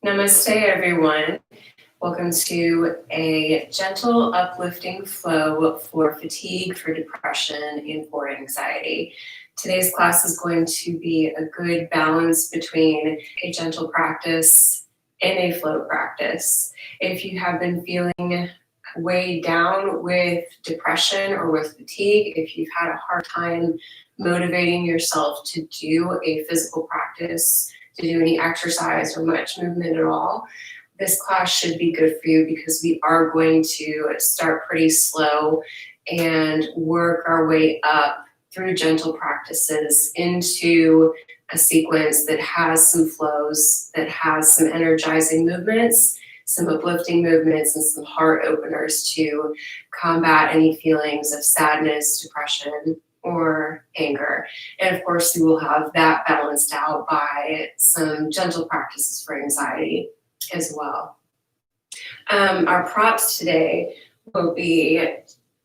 Namaste, everyone. Welcome to a gentle, uplifting flow for fatigue, for depression, and for anxiety. Today's class is going to be a good balance between a gentle practice and a flow practice. If you have been feeling weighed down with depression or with fatigue, if you've had a hard time motivating yourself to do a physical practice, to do any exercise or much movement at all, this class should be good for you because we are going to start pretty slow and work our way up through gentle practices into a sequence that has some flows, that has some energizing movements, some uplifting movements, and some heart openers to combat any feelings of sadness, depression, or anger. And of course, we will have that balanced out by some gentle practices for anxiety as well. Our props today will be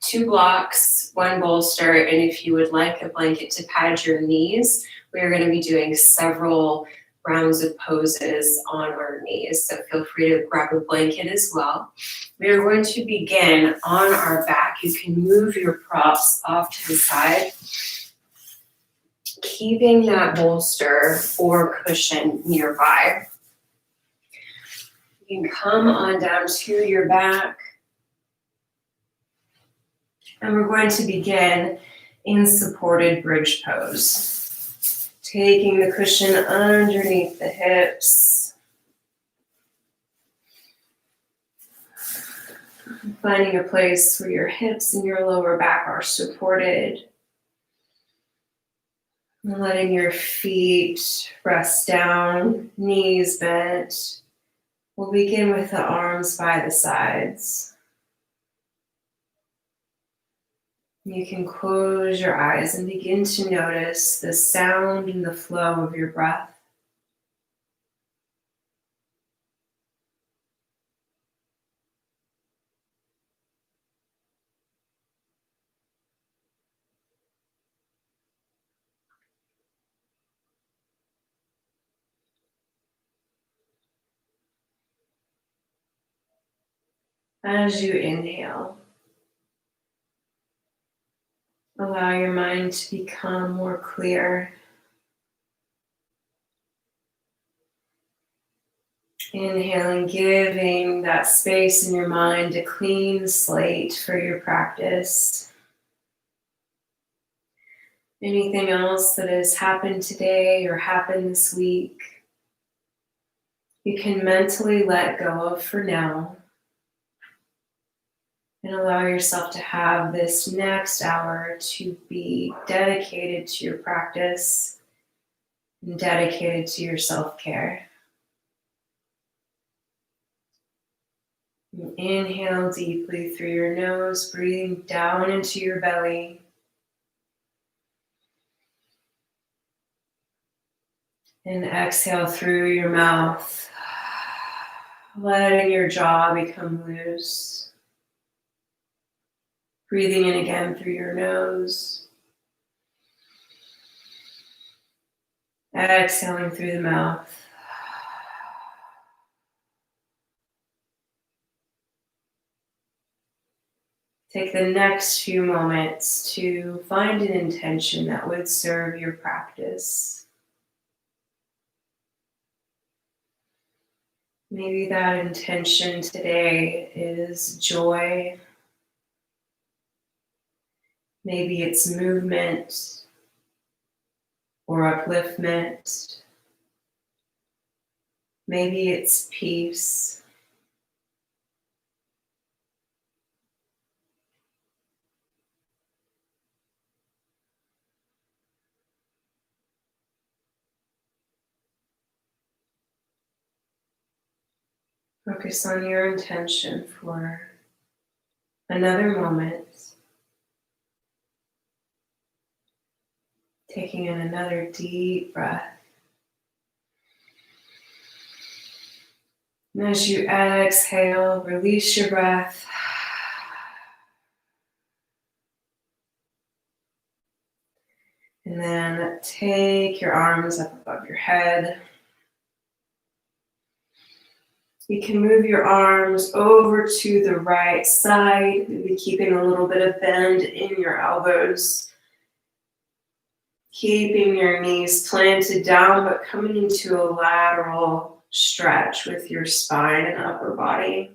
2 blocks, 1 bolster, and if you would like a blanket to pad your knees, we are going to be doing several rounds of poses on our knees, so feel free to grab a blanket as well. We are going to begin on our back. You can move your props off to the side, keeping that bolster or cushion nearby. You can come on down to your back. And we're going to begin in supported bridge pose. Taking the cushion underneath the hips. Finding a place where your hips and your lower back are supported. And letting your feet rest down, knees bent. We'll begin with the arms by the sides. You can close your eyes and begin to notice the sound and the flow of your breath. As you inhale, allow your mind to become more clear. Inhaling, giving that space in your mind a clean slate for your practice. Anything else that has happened today or happened this week, you can mentally let go of for now. And allow yourself to have this next hour to be dedicated to your practice and dedicated to your self-care. Inhale deeply through your nose, breathing down into your belly. And exhale through your mouth, letting your jaw become loose. Breathing in again through your nose. Exhaling through the mouth. Take the next few moments to find an intention that would serve your practice. Maybe that intention today is joy. Maybe it's movement or upliftment. Maybe it's peace. Focus on your intention for another moment. Taking in another deep breath. And as you exhale, release your breath. And then take your arms up above your head. You can move your arms over to the right side, maybe keeping a little bit of bend in your elbows. Keeping your knees planted down, but coming into a lateral stretch with your spine and upper body.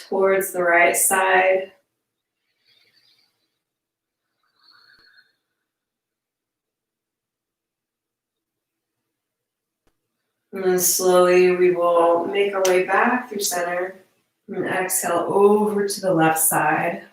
Towards the right side. And then slowly we will make our way back through center. And exhale over to the left side.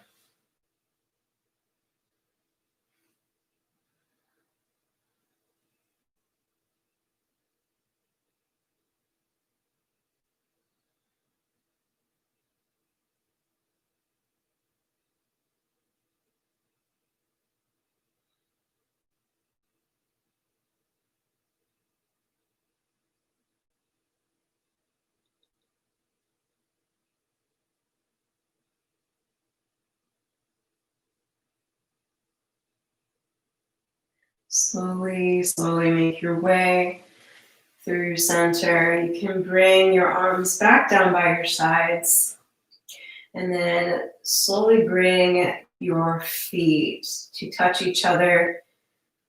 Slowly, slowly make your way through center. You can bring your arms back down by your sides. And then slowly bring your feet to touch each other,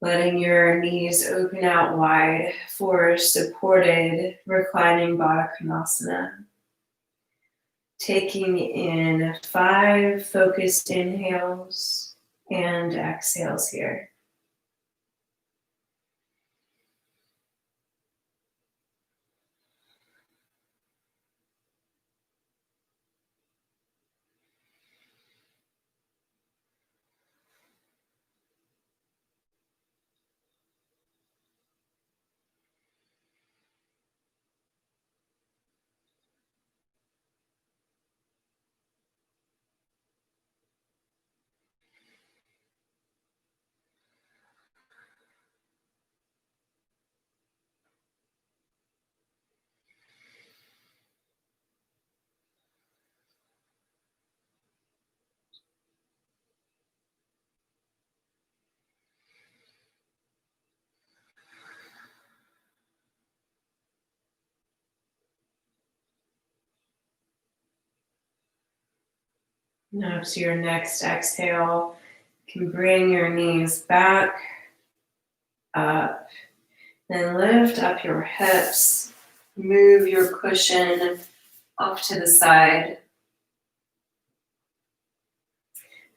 letting your knees open out wide for supported reclining Baddha Konasana. Taking in 5 focused inhales and exhales here. Now to your next exhale, you can bring your knees back, up, then lift up your hips, move your cushion off to the side.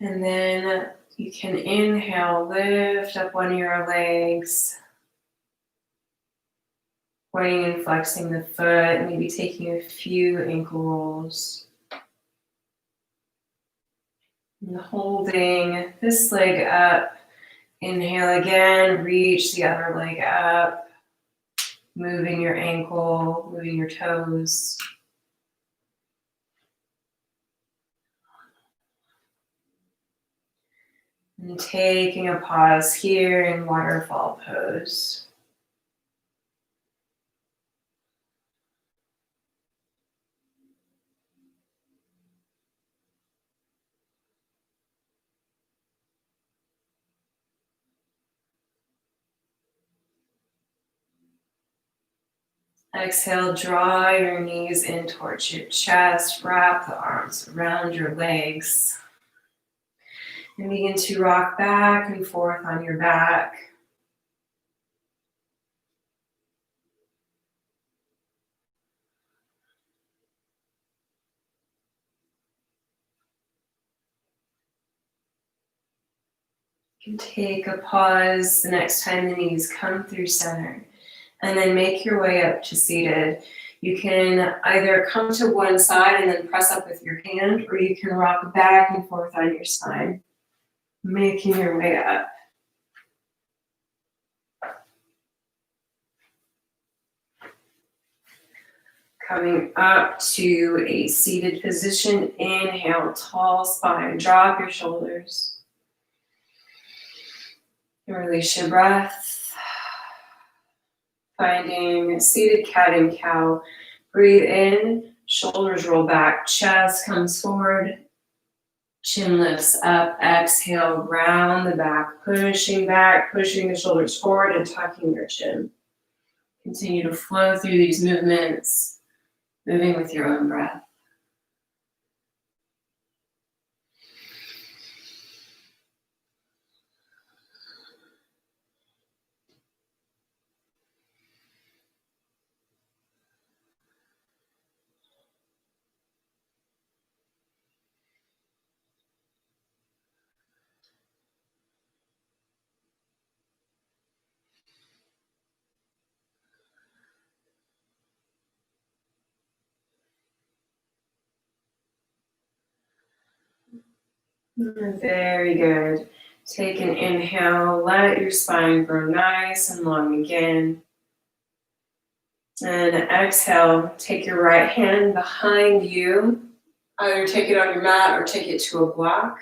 And then you can inhale, lift up one of your legs, pointing and flexing the foot, maybe taking a few ankle rolls. And holding this leg up, inhale again, reach the other leg up, moving your ankle, moving your toes. And taking a pause here in waterfall pose. Exhale, draw your knees in towards your chest, wrap the arms around your legs. And begin to rock back and forth on your back. You can take a pause the next time the knees come through center. And then make your way up to seated. You can either come to one side and then press up with your hand, or you can rock back and forth on your spine, making your way up. Coming up to a seated position, inhale, tall spine, drop your shoulders. And release your breath. Finding seated cat and cow. Breathe in, shoulders roll back, chest comes forward, chin lifts up, exhale, round the back, pushing the shoulders forward and tucking your chin. Continue to flow through these movements, moving with your own breath. Very good. Take an inhale, let your spine grow nice and long again. And exhale, take your right hand behind you. Either take it on your mat or take it to a block.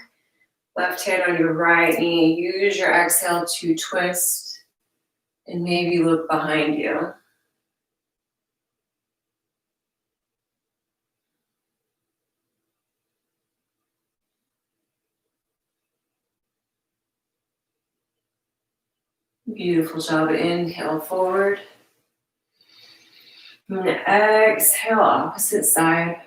Left hand on your right knee. Use your exhale to twist and maybe look behind you. Beautiful job. Inhale forward. And exhale, opposite side.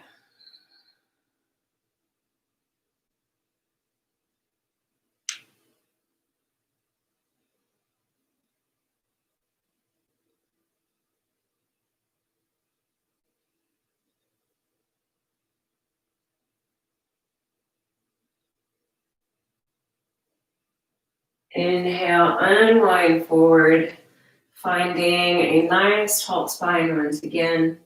Inhale, unwind forward, finding a nice tall spine once again.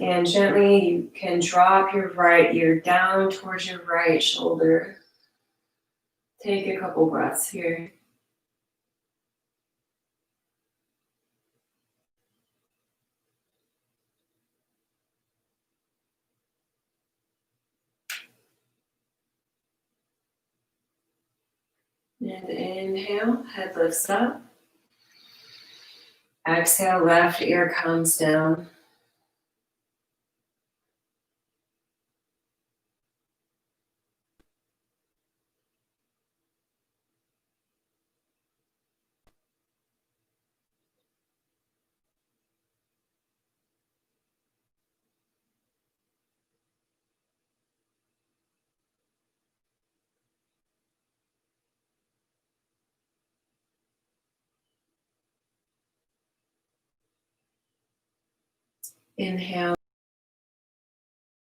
And gently, you can drop your right ear down towards your right shoulder. Take a couple breaths here. And inhale, head lifts up. Exhale, left ear comes down. Inhale,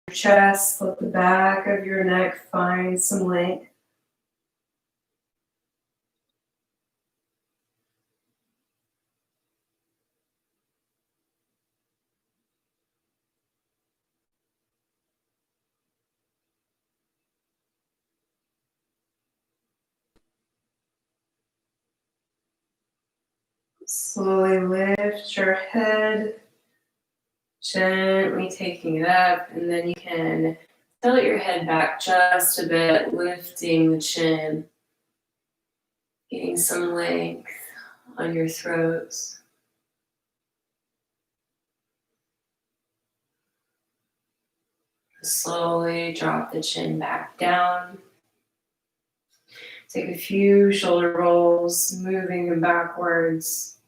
your chest, let the back of your neck find some length. Slowly lift your head, gently taking it up, and then you can tilt your head back just a bit, lifting the chin, getting some length on your throat. Slowly drop the chin back down. Take a few shoulder rolls, moving them backwards,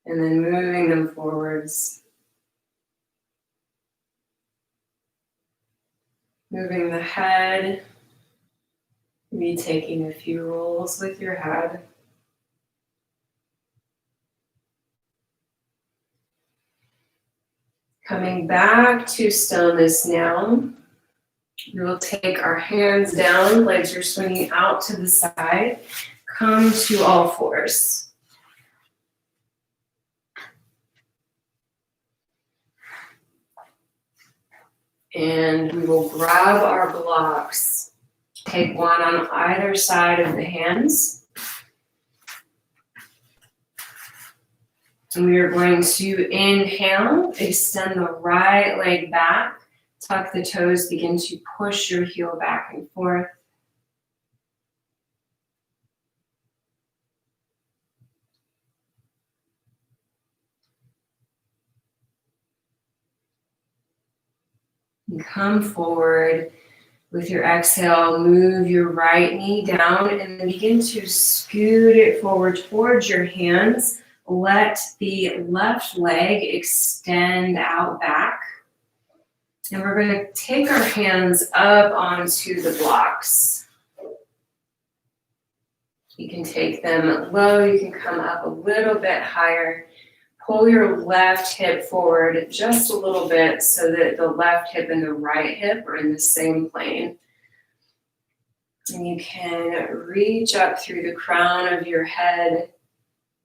and then moving them forwards. Moving the head, maybe taking a few rolls with your head. Coming back to stillness now. We will take our hands down, legs are swinging out to the side. Come to all fours. And we will grab our blocks. Take one on either side of the hands. And we are going to inhale, extend the right leg back, tuck the toes, begin to push your heel back and forth. And come forward. With your exhale, move your right knee down and then begin to scoot it forward towards your hands. Let the left leg extend out back. And we're going to take our hands up onto the blocks. You can take them low, you can come up a little bit higher. Pull your left hip forward just a little bit so that the left hip and the right hip are in the same plane. And you can reach up through the crown of your head.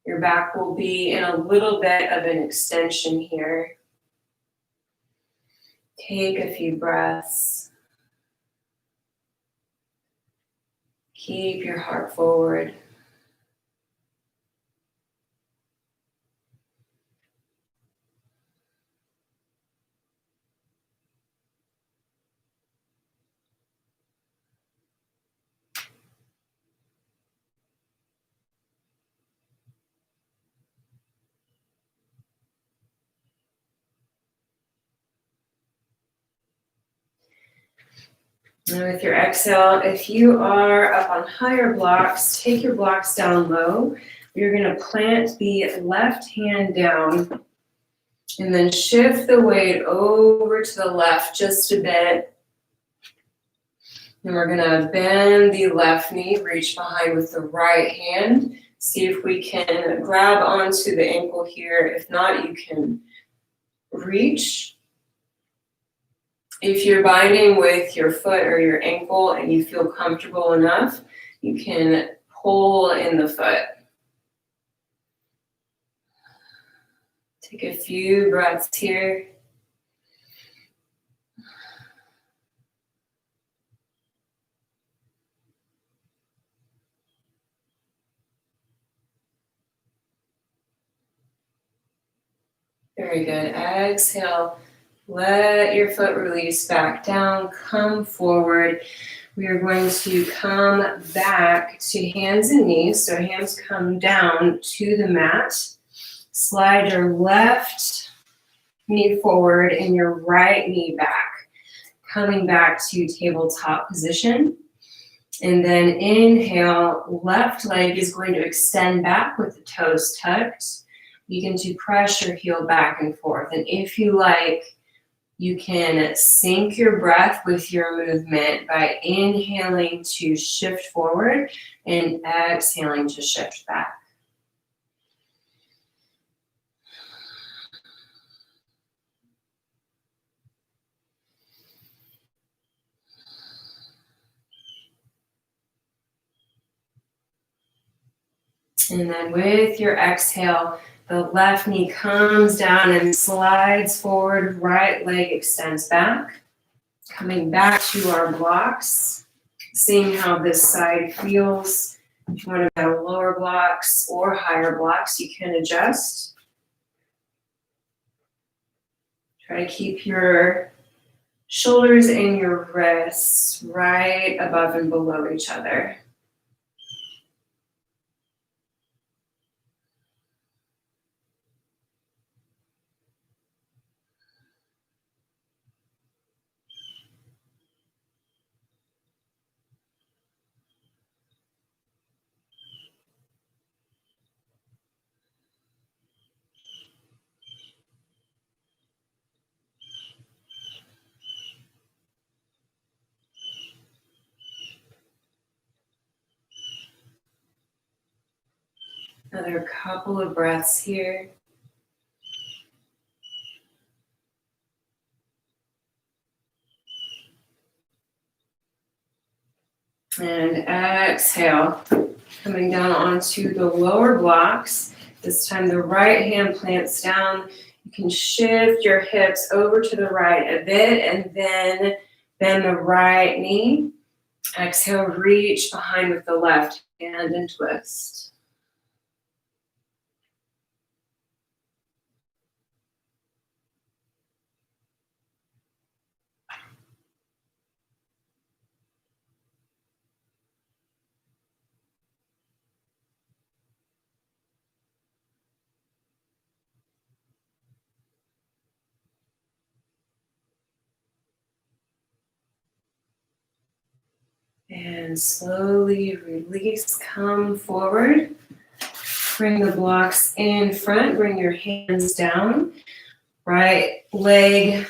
Your back will be in a little bit of an extension here. Take a few breaths. Keep your heart forward. And with your exhale, if you are up on higher blocks, take your blocks down low. You're going to plant the left hand down and then shift the weight over to the left just a bit. And we're going to bend the left knee, reach behind with the right hand. See if we can grab onto the ankle here. If not, you can reach. If you're binding with your foot or your ankle and you feel comfortable enough, you can pull in the foot. Take a few breaths here. Very good. Exhale. Let your foot release back down. Come forward. We are going to come back to hands and knees. So hands come down to the mat. Slide your left knee forward and your right knee back. Coming back to tabletop position. And then inhale, left leg is going to extend back with the toes tucked. Begin to press your heel back and forth. And if you like, you can sync your breath with your movement by inhaling to shift forward and exhaling to shift back. And then with your exhale, the left knee comes down and slides forward, right leg extends back. Coming back to our blocks, seeing how this side feels. If you want to go lower blocks or higher blocks, you can adjust. Try to keep your shoulders and your wrists right above and below each other. Another couple of breaths here. And exhale, coming down onto the lower blocks. This time the right hand plants down. You can shift your hips over to the right a bit and then bend the right knee. Exhale, reach behind with the left hand and twist. And slowly release, come forward. Bring the blocks in front, bring your hands down. Right leg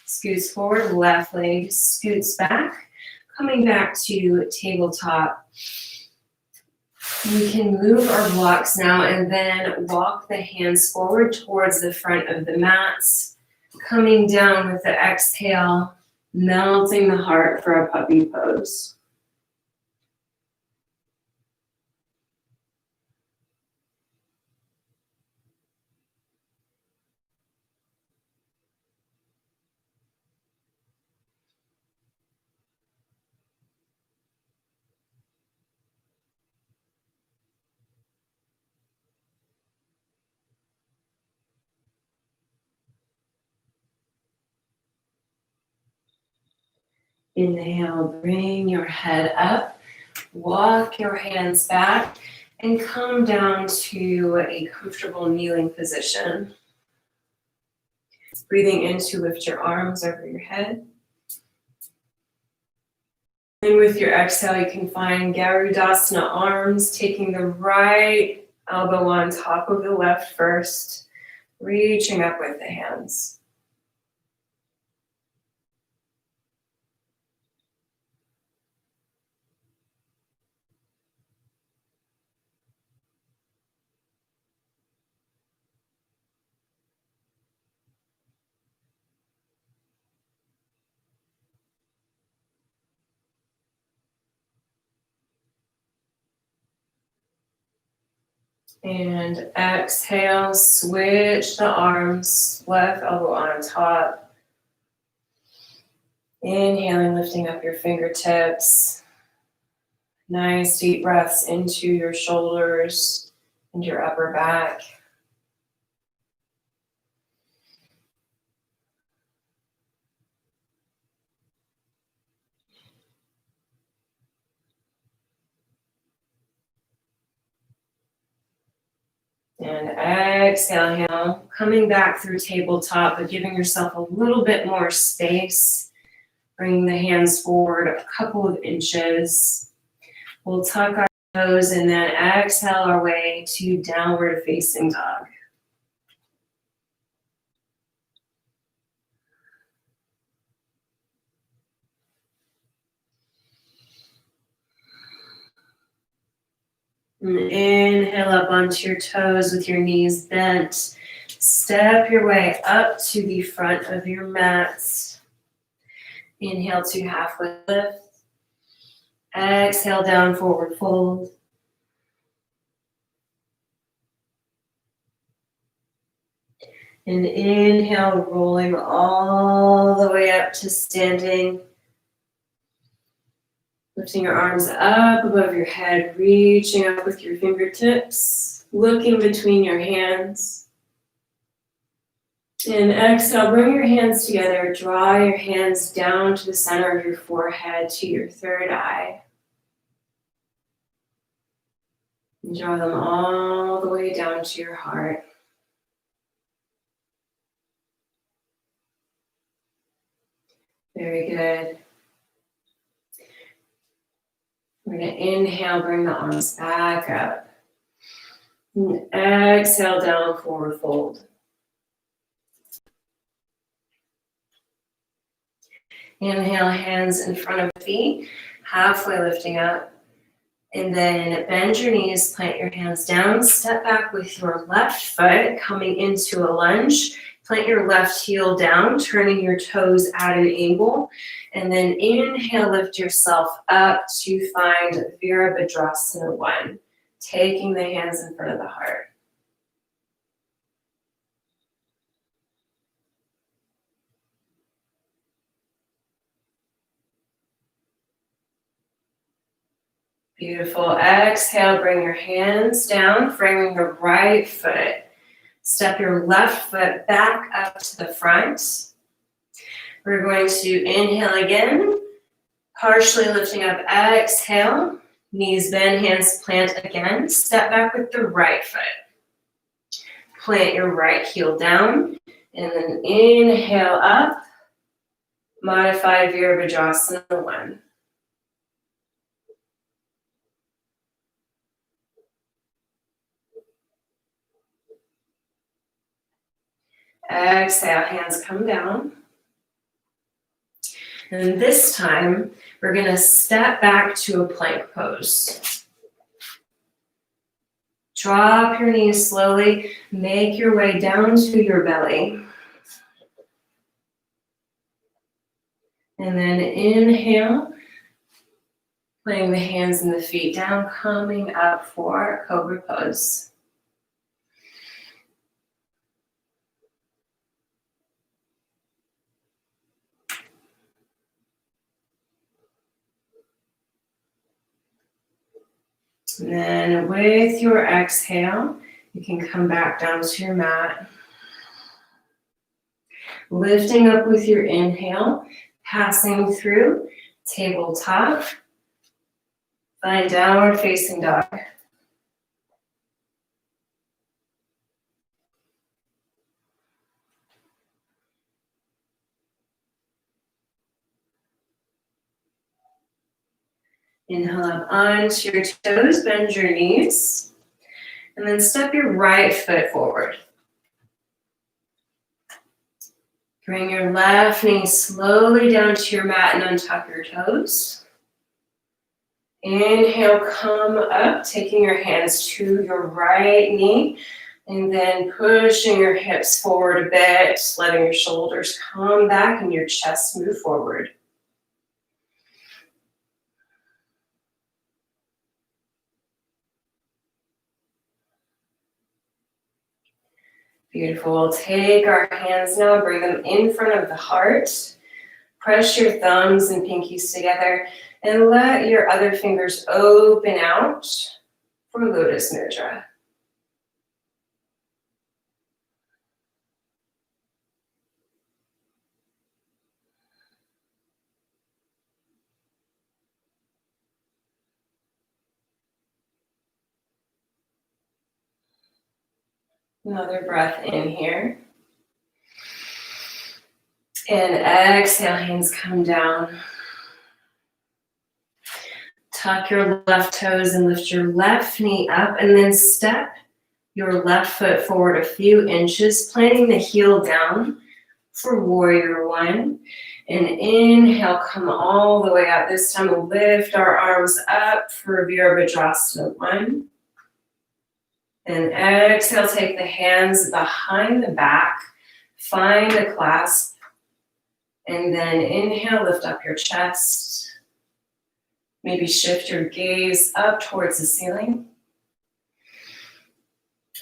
scoots forward, left leg scoots back. Coming back to tabletop. We can move our blocks now and then walk the hands forward towards the front of the mats. Coming down with the exhale, melting the heart for a puppy pose. Inhale, bring your head up, walk your hands back, and come down to a comfortable kneeling position. Breathing in to lift your arms over your head. And with your exhale, you can find Garudasana arms, taking the right elbow on top of the left first, reaching up with the hands. And exhale, switch the arms, left elbow on top. Inhaling, lifting up your fingertips. Nice deep breaths into your shoulders and your upper back. And exhale, coming back through tabletop, but giving yourself a little bit more space. Bringing the hands forward a couple of inches. We'll tuck our toes and then exhale our way to downward facing dog. And inhale up onto your toes with your knees bent. Step your way up to the front of your mats. Inhale to halfway lift. Exhale down, forward fold. And inhale, rolling all the way up to standing. Lifting your arms up above your head, reaching up with your fingertips, looking between your hands. And exhale, bring your hands together, draw your hands down to the center of your forehead, to your third eye. And draw them all the way down to your heart. Very good. We're going to inhale, bring the arms back up. And exhale, down, forward fold. Inhale, hands in front of feet, halfway lifting up. And then bend your knees, plant your hands down, step back with your left foot, coming into a lunge. Plant your left heel down, turning your toes at an angle. And then inhale, lift yourself up to find Virabhadrasana 1, taking the hands in front of the heart. Beautiful. Exhale, bring your hands down, framing your right foot. Step your left foot back up to the front. We're going to inhale again, partially lifting up, exhale, knees bend, hands plant again. Step back with the right foot. Plant your right heel down, and then inhale up, modified Virabhadrasana 1. Exhale, hands come down. And this time, we're gonna step back to a plank pose. Drop your knees slowly, make your way down to your belly. And then inhale, laying the hands and the feet down, coming up for Cobra Pose. And then with your exhale, you can come back down to your mat. Lifting up with your inhale, passing through tabletop, find downward facing dog. Inhale up onto your toes, bend your knees, and then step your right foot forward. Bring your left knee slowly down to your mat and untuck your toes. Inhale, come up, taking your hands to your right knee, and then pushing your hips forward a bit, letting your shoulders come back and your chest move forward. Beautiful. Take our hands now, bring them in front of the heart. Press your thumbs and pinkies together and let your other fingers open out for Lotus Mudra. Another breath in here. And exhale, hands come down. Tuck your left toes and lift your left knee up, and then step your left foot forward a few inches, planting the heel down for Warrior One. And inhale, come all the way up. This time we'll lift our arms up for Virabhadrasana 1. And exhale, take the hands behind the back, find a clasp, and then inhale, lift up your chest. Maybe shift your gaze up towards the ceiling.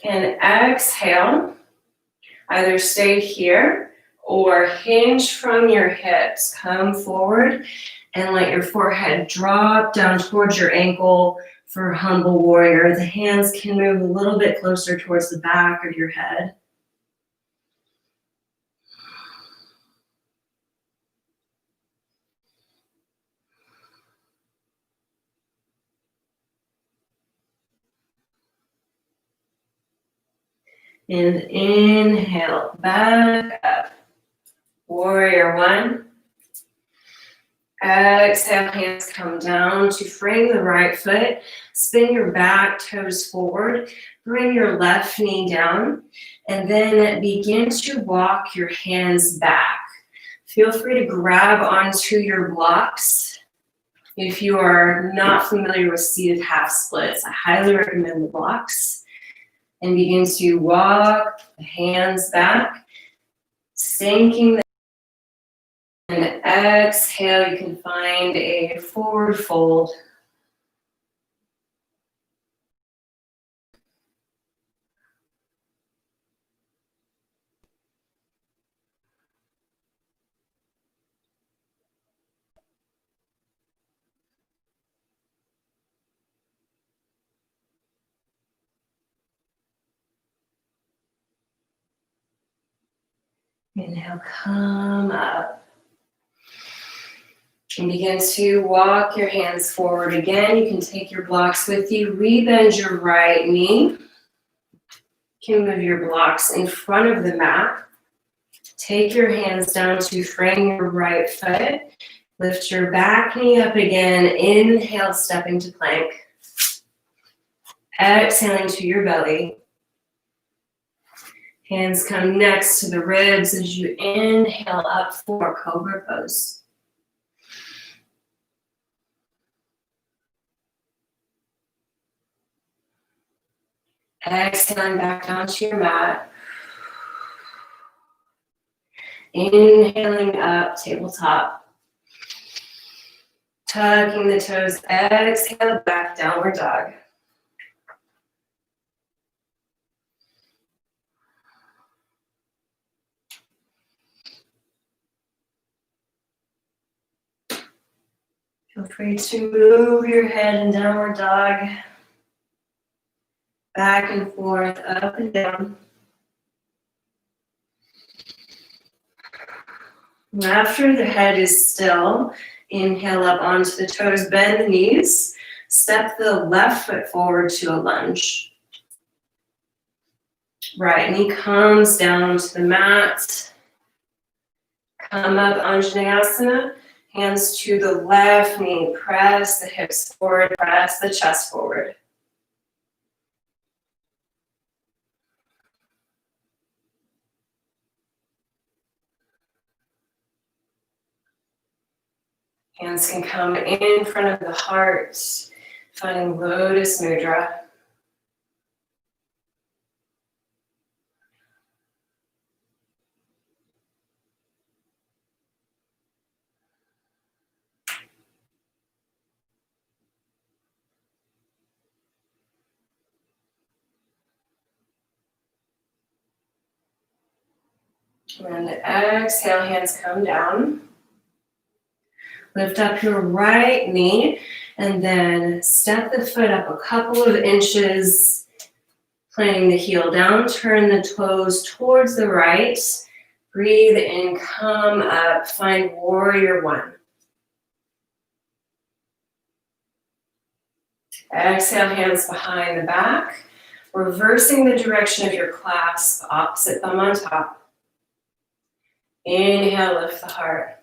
And exhale, either stay here or hinge from your hips. Come forward and let your forehead drop down towards your ankle for Humble Warrior. The hands can move a little bit closer towards the back of your head. And inhale, back up. Warrior One. Exhale, hands come down to frame the right foot. Spin your back toes forward. Bring your left knee down. And then begin to walk your hands back. Feel free to grab onto your blocks. If you are not familiar with seated half splits, I highly recommend the blocks. And begin to walk the hands back, sinking the and exhale, you can find a forward fold. Inhale, come up. And begin to walk your hands forward again. You can take your blocks with you. Rebend your right knee. You can move your blocks in front of the mat. Take your hands down to frame your right foot. Lift your back knee up again. Inhale, stepping to plank. Exhaling to your belly. Hands come next to the ribs as you inhale up for Cobra Pose. Exhaling back down to your mat. Inhaling up, tabletop. Tucking the toes, exhale back, downward dog. Feel free to move your head in downward dog. Back and forth, up and down. And after the head is still, inhale up onto the toes, bend the knees. Step the left foot forward to a lunge. Right knee comes down to the mat. Come up, Anjaneyasana. Hands to the left knee. Press the hips forward, press the chest forward. Hands can come in front of the heart, finding Lotus Mudra. And exhale, hands come down. Lift up your right knee and then step the foot up a couple of inches, planting the heel down, turn the toes towards the right. Breathe in, come up, find warrior one. Exhale, hands behind the back, reversing the direction of your clasp, opposite thumb on top. Inhale, lift the heart.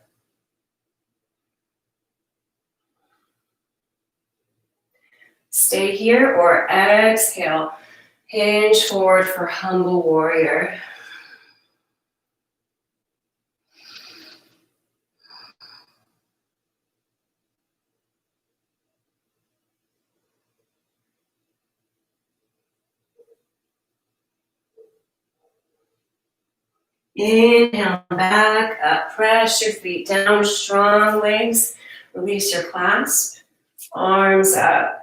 Stay here or exhale, hinge forward for humble warrior. Inhale, back up, press your feet down, strong legs, release your clasp, arms up.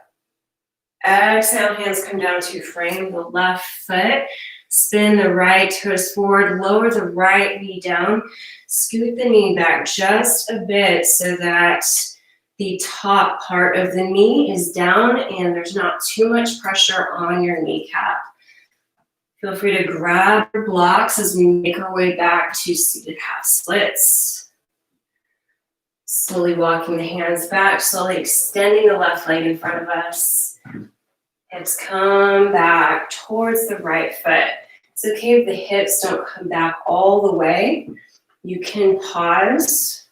Exhale, hands come down to frame the left foot, spin the right toes forward, lower the right knee down, scoot the knee back just a bit so that the top part of the knee is down and there's not too much pressure on your kneecap. Feel free to grab your blocks as we make our way back to seated half splits. Slowly walking the hands back, slowly extending the left leg in front of us. Hips come back towards the right foot. It's okay if the hips don't come back all the way. You can pause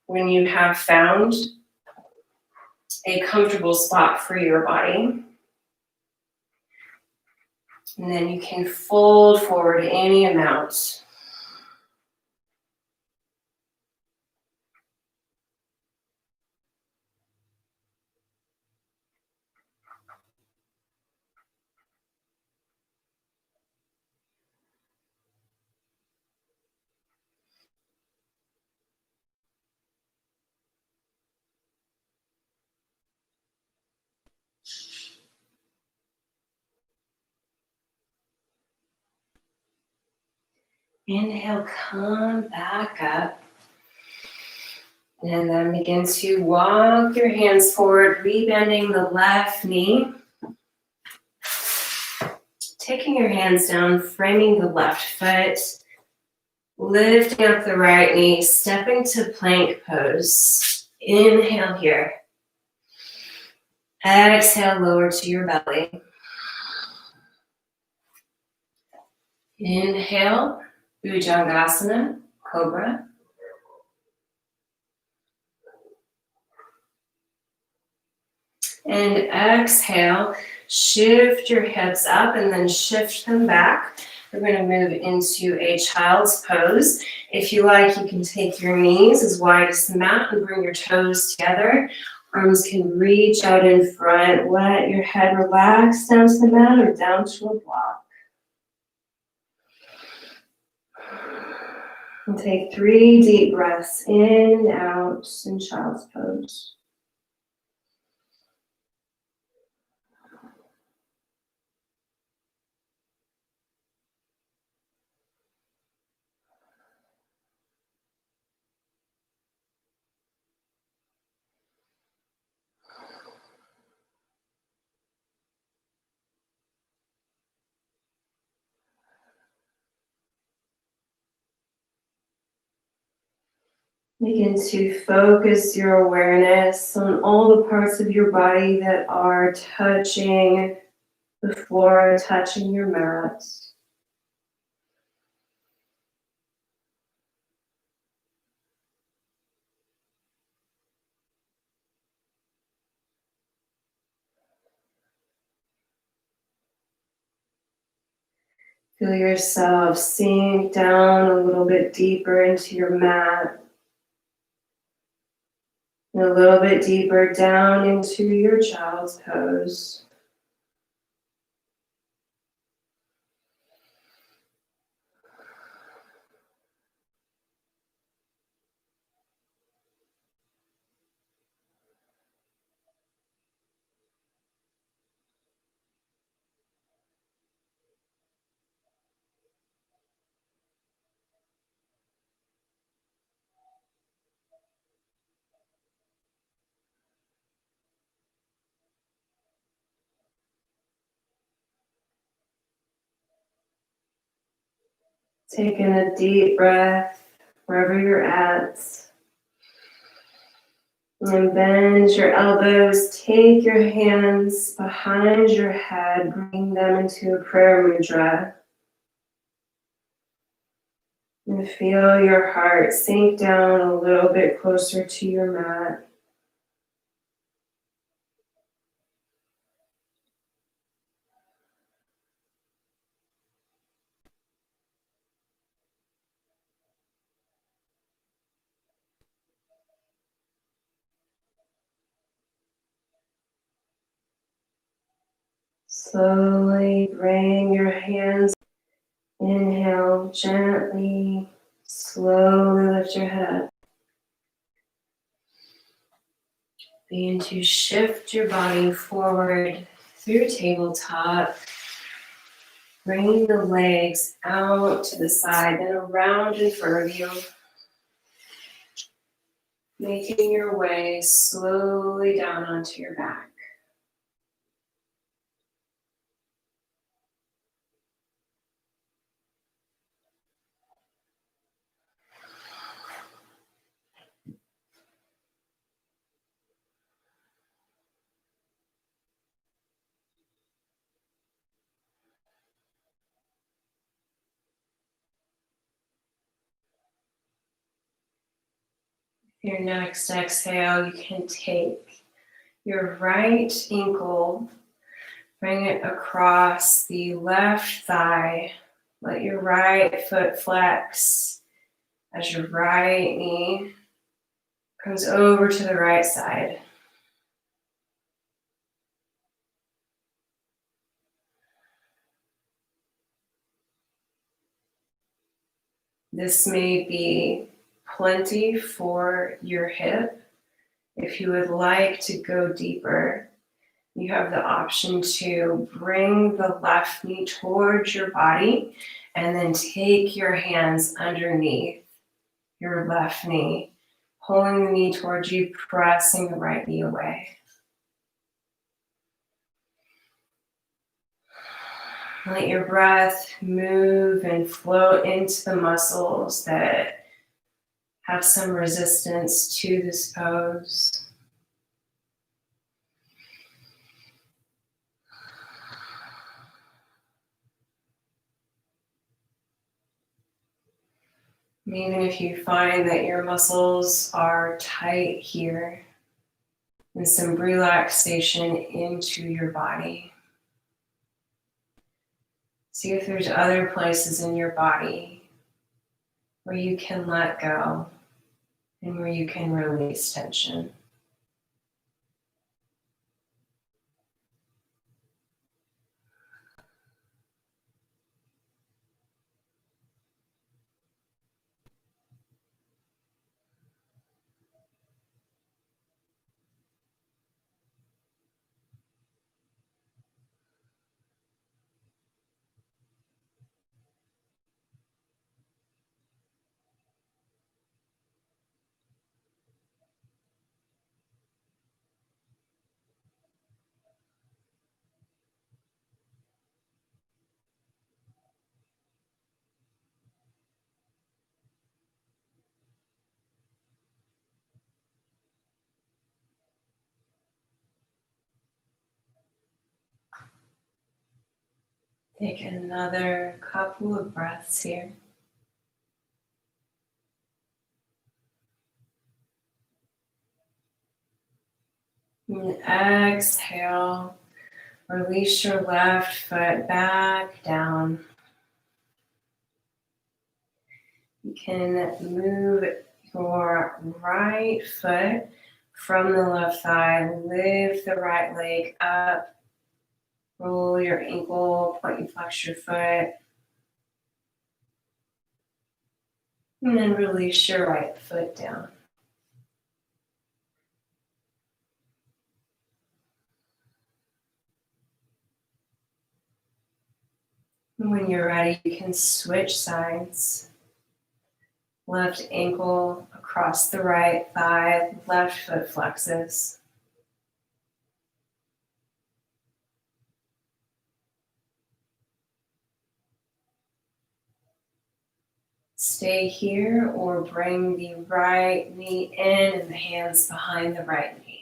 when you have found a comfortable spot for your body. And then you can fold forward any amount. Inhale, come back up. And then begin to walk your hands forward, rebending the left knee. Taking your hands down, framing the left foot. Lifting up the right knee, stepping to plank pose. Inhale here. Exhale, lower to your belly. Inhale, Bhujangasana, Cobra. And exhale, shift your hips up and then shift them back. We're going to move into a child's pose. If you like, you can take your knees as wide as the mat and bring your toes together. Arms can reach out in front. Let your head relax down to the mat or down to a block. And take 3 deep breaths in and out in child's pose. Begin to focus your awareness on all the parts of your body that are touching the floor, touching your mat. Feel yourself sink down a little bit deeper into your mat. And a little bit deeper down into your child's pose. Taking a deep breath wherever you're at. And bend your elbows, take your hands behind your head, bring them into a prayer mudra. And feel your heart sink down a little bit closer to your mat. Slowly bring your hands. Inhale gently, slowly lift your head up. Begin to shift your body forward through tabletop. Bring the legs out to the side, then around in front of you. Making your way slowly down onto your back. Your next exhale, you can take your right ankle, bring it across the left thigh. Let your right foot flex as your right knee comes over to the right side. This may be plenty for your hip. If you would like to go deeper, you have the option to bring the left knee towards your body and then take your hands underneath your left knee, pulling the knee towards you, pressing the right knee away. Let your breath move and flow into the muscles that have some resistance to this pose. And even if you find that your muscles are tight here, and some relaxation into your body. See if there's other places in your body where you can let go and where you can release tension. Take another couple of breaths here. And exhale, release your left foot back down. You can move your right foot from the left thigh, lift the right leg up, roll your ankle, point and flex your foot, and then release your right foot down. And when you're ready, you can switch sides. Left ankle across the right thigh, left foot flexes. Stay here or bring the right knee in and the hands behind the right knee.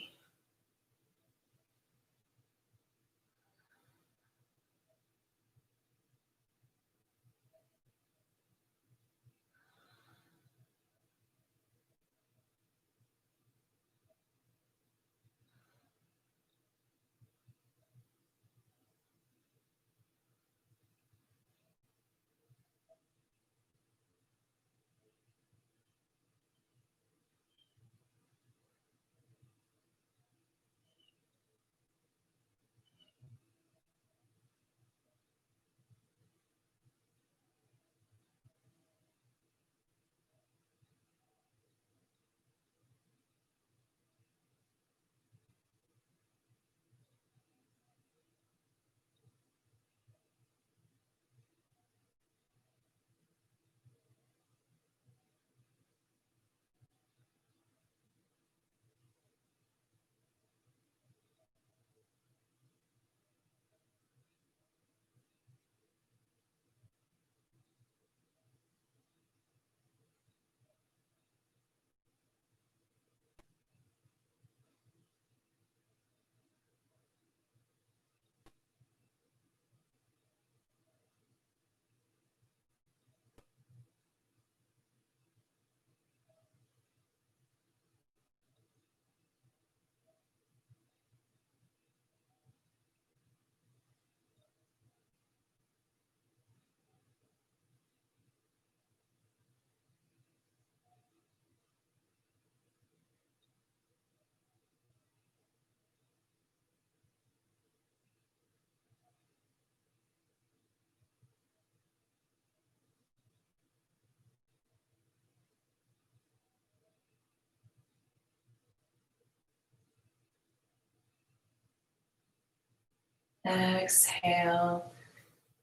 Exhale,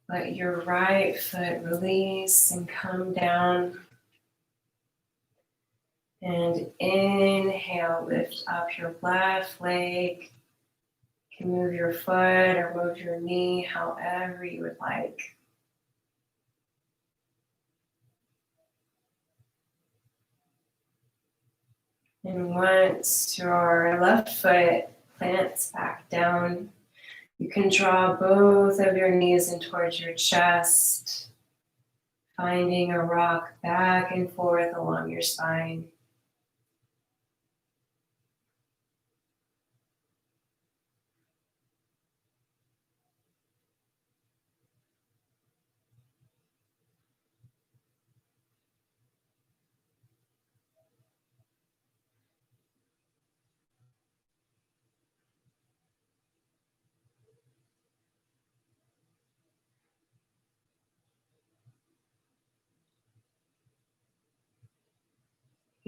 let your right foot release and come down. And inhale, lift up your left leg. You can move your foot or move your knee however you would like. And once your left foot plants back down, you can draw both of your knees in towards your chest, finding a rock back and forth along your spine.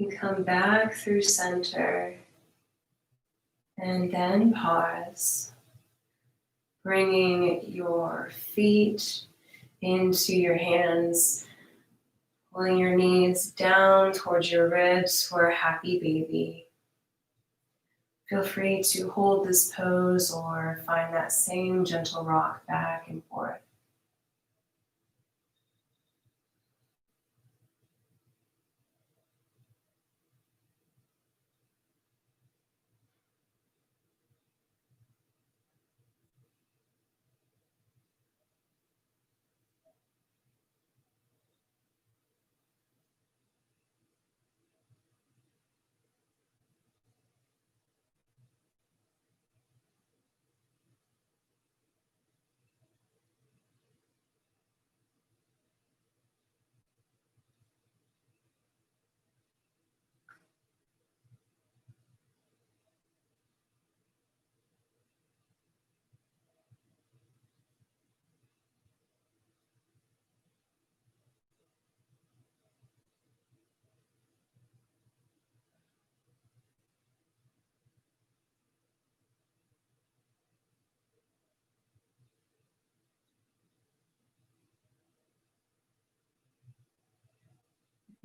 You come back through center and then pause, bringing your feet into your hands, pulling your knees down towards your ribs for a happy baby. Feel free to hold this pose or find that same gentle rock back and forth.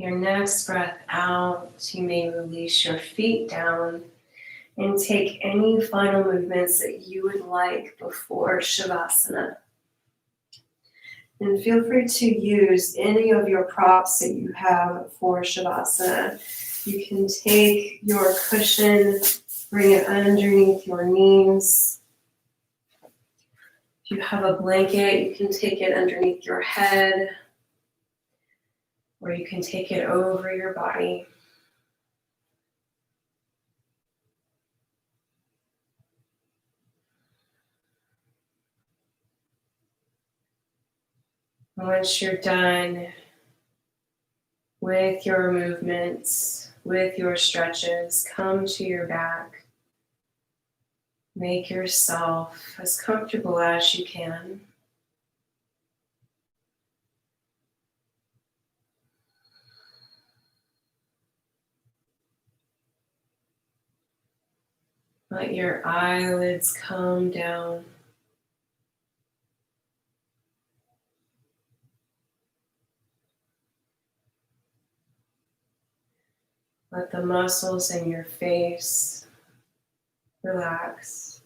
Your next breath out, you may release your feet down and take any final movements that you would like before Shavasana. And feel free to use any of your props that you have for Shavasana. You can take your cushion, bring it underneath your knees. If you have a blanket, you can take it underneath your head, or you can take it over your body. Once you're done with your movements, with your stretches, come to your back. Make yourself as comfortable as you can. Let your eyelids come down. Let the muscles in your face relax.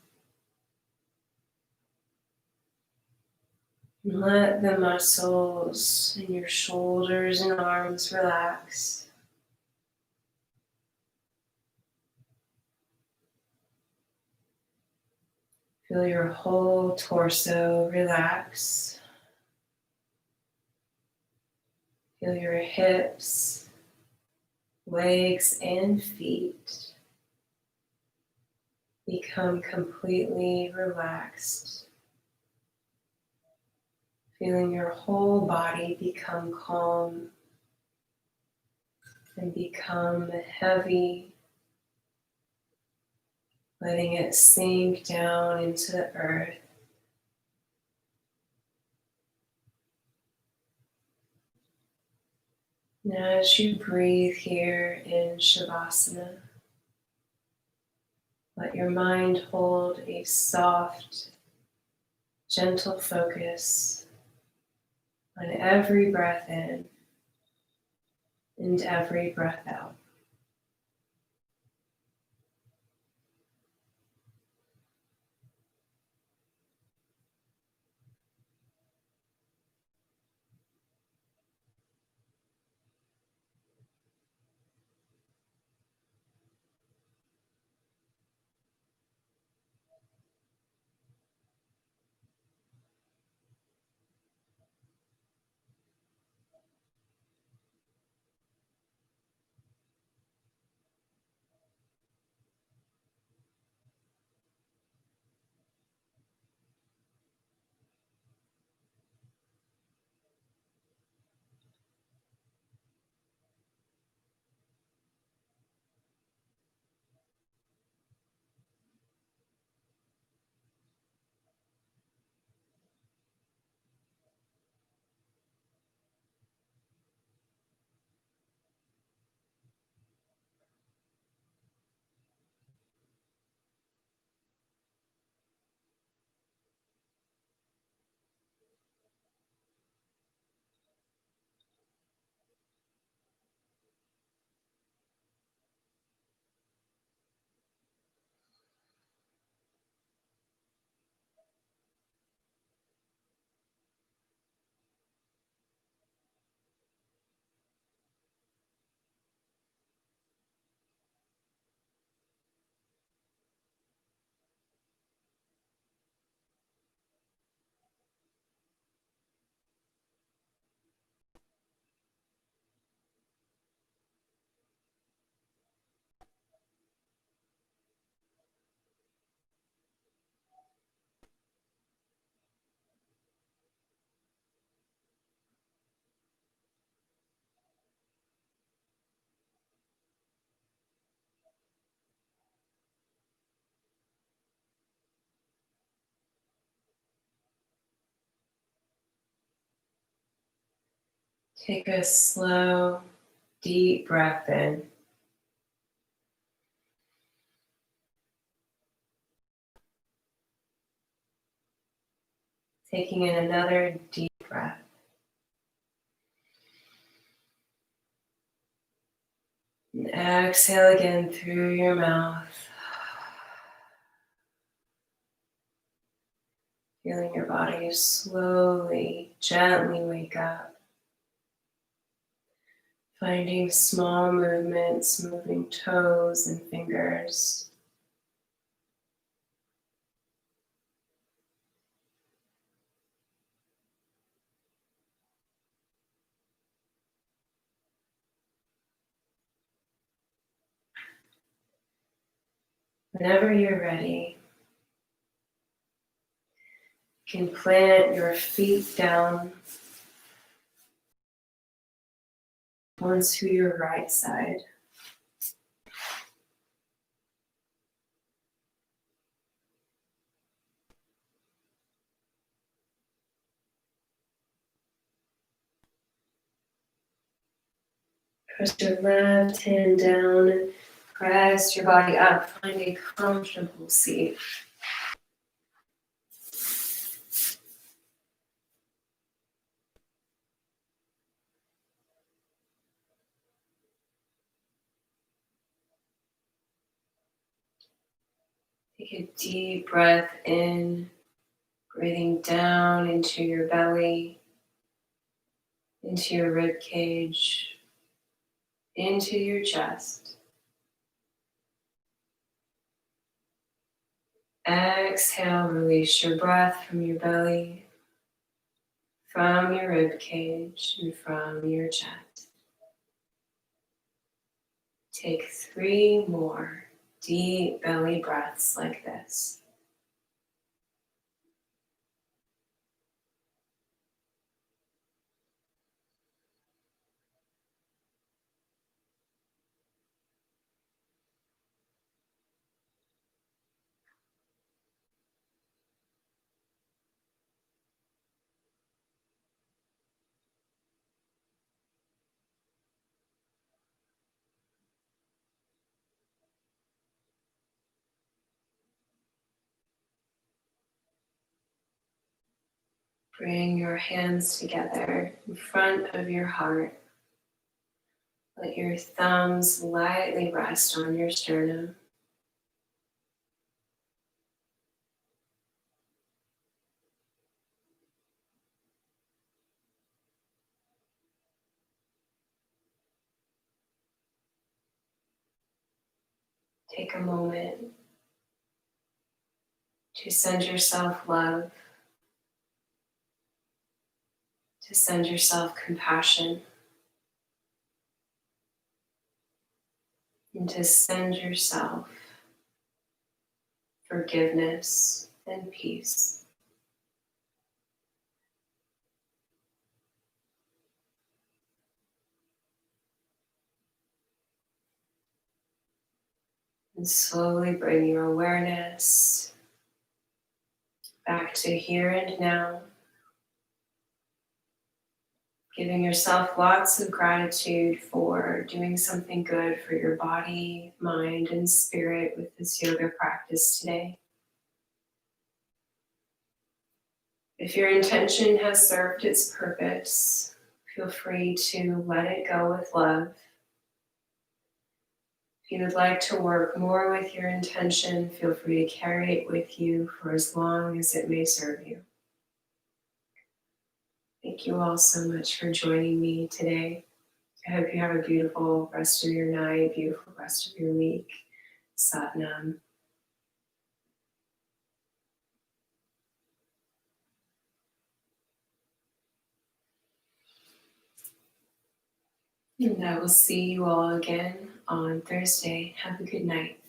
Let the muscles in your shoulders and arms relax. Feel your whole torso relax. Feel your hips, legs, and feet become completely relaxed. Feeling your whole body become calm and become heavy, letting it sink down into the earth. And as you breathe here in Shavasana, let your mind hold a soft, gentle focus on every breath in and every breath out. Take a slow, deep breath in. Taking in another deep breath. And exhale again through your mouth. Feeling your body slowly, gently wake up. Finding small movements, moving toes and fingers. Whenever you're ready, you can plant your feet down onto your right side. Press your left hand down, press your body up, find a comfortable seat. Take a deep breath in, breathing down into your belly, into your rib cage, into your chest. Exhale, release your breath from your belly, from your rib cage, and from your chest. Take 3 more deep belly breaths like this. Bring your hands together in front of your heart. Let your thumbs lightly rest on your sternum. Take a moment to send yourself love, to send yourself compassion, and to send yourself forgiveness and peace. And slowly bring your awareness back to here and now, giving yourself lots of gratitude for doing something good for your body, mind, and spirit with this yoga practice today. If your intention has served its purpose, feel free to let it go with love. If you would like to work more with your intention, feel free to carry it with you for as long as it may serve you. Thank you all so much for joining me today. I hope you have a beautiful rest of your night, beautiful rest of your week. Sat Nam. And I will see you all again on Thursday. Have a good night.